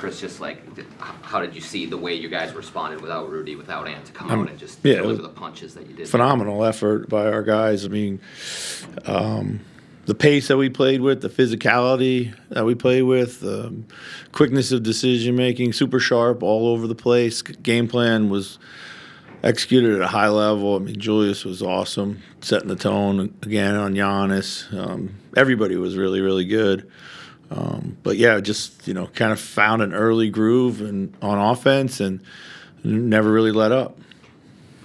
Chris, just like, how did you see the way you guys responded without Rudy, without Ant to come out and just deliver the punches that you did? Phenomenal effort by our guys. I mean, the pace that we played with, the physicality that we played with, the quickness of decision making, super sharp all over the place. Game plan was executed at a high level. I mean, Julius was awesome, setting the tone again on Giannis. Everybody was really, really good. But yeah, just kind of found an early groove on offense and never really let up.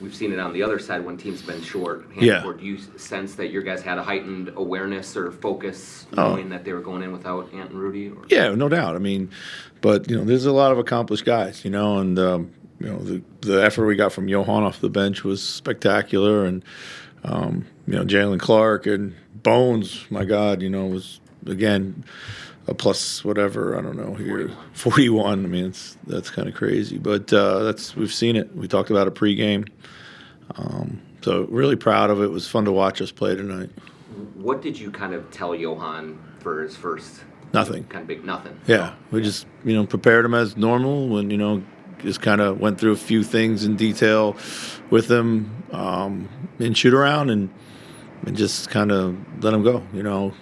We've seen it on the other side when teams have been short. Yeah. Do you sense that your guys had a heightened awareness or focus, knowing that they were going in without Ant and Rudy? Or? Yeah, no doubt. I mean, but there's a lot of accomplished guys, and the effort we got from Johan off the bench was spectacular, and Jalen Clark and Bones, my God, was again a plus whatever, I don't know here, 41. I mean, that's kind of crazy, but we've seen it. We talked about it pregame, so really proud of it. It was fun to watch us play tonight. What did you kind of tell Johan for his first? Nothing. Kind of big nothing. Yeah, we just prepared him as normal when just kind of went through a few things in detail with him in shoot around and just kind of let him go.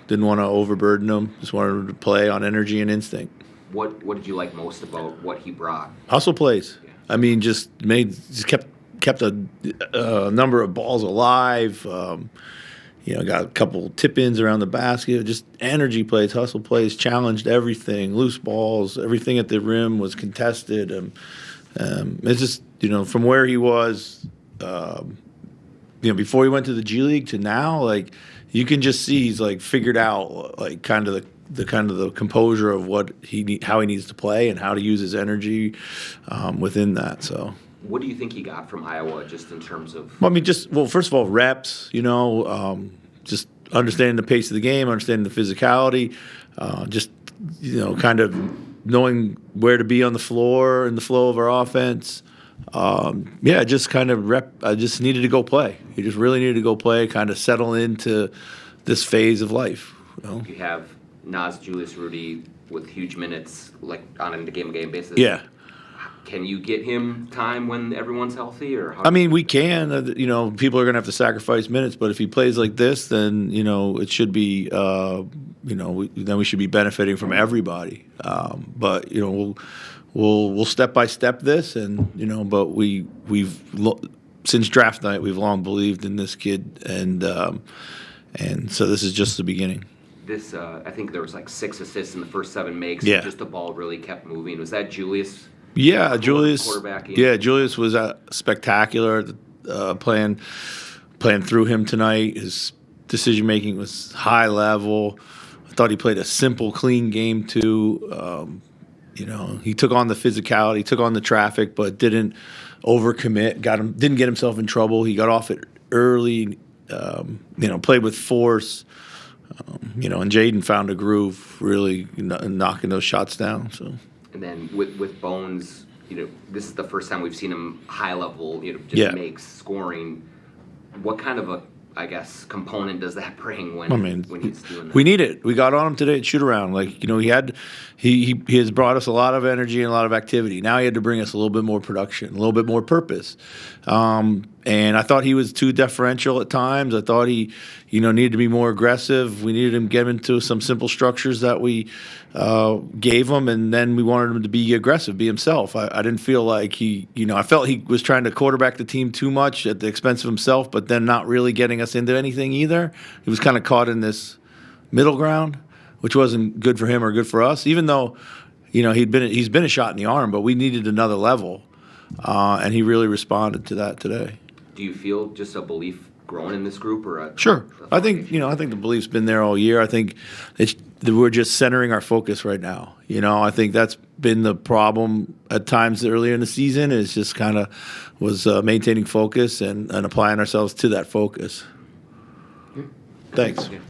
Didn't want to overburden him. Just wanted him to play on energy and instinct. What did you like most about what he brought? Hustle plays. Yeah. I mean, just kept a number of balls alive. Got a couple tip-ins around the basket. Just energy plays, hustle plays, challenged everything, loose balls, everything at the rim was contested. It's just from where he was. Before he went to the G League to now, like you can just see he's like figured out like kind of the composure of how he needs to play and how to use his energy within that. So, what do you think he got from Iowa, just in terms of? Well, I mean, first of all, reps. Just understanding the pace of the game, understanding the physicality, just kind of knowing where to be on the floor and the flow of our offense. Just kind of I just needed to go play. He just really needed to go play, kind of settle into this phase of life. You have Naz, Julius, Rudy with huge minutes, like on a game basis. Yeah. Can you get him time when everyone's healthy, or? I mean, we can. People are going to have to sacrifice minutes, but if he plays like this, then it should be. Then we should be benefiting from everybody. But we'll step by step this, and but we've since draft night we've long believed in this kid, and so this is just the beginning. This I think there was like 6 assists in the first 7 makes. Yeah. Just the ball really kept moving. Was that Julius? Yeah, Julius. Quarterbacking? Yeah, Julius was spectacular. Playing through him tonight. His decision making was high level. I thought he played a simple, clean game too. He took on the physicality, took on the traffic, but didn't overcommit. Didn't get himself in trouble. He got off it early. Played with force. And Jaden found a groove, really knocking those shots down. So. And then with Bones, this is the first time we've seen him high level, makes scoring. What kind of a component does that bring when he's doing that? We need it. We got on him today at shoot around. Like, he has brought us a lot of energy and a lot of activity. Now he had to bring us a little bit more production, a little bit more purpose. And I thought he was too deferential at times. I thought he, needed to be more aggressive. We needed him to get into some simple structures that we gave him, and then we wanted him to be aggressive, be himself. I didn't feel like I felt he was trying to quarterback the team too much at the expense of himself, but then not really getting us into anything either. He was kind of caught in this middle ground, which wasn't good for him or good for us, even though, he's been a shot in the arm, but we needed another level, and he really responded to that today. Do you feel just a belief growing in this group, or Sure. I think the belief's been there all year. I think we're just centering our focus right now. I think that's been the problem at times earlier in the season, is just kind of was maintaining focus and applying ourselves to that focus. Thanks.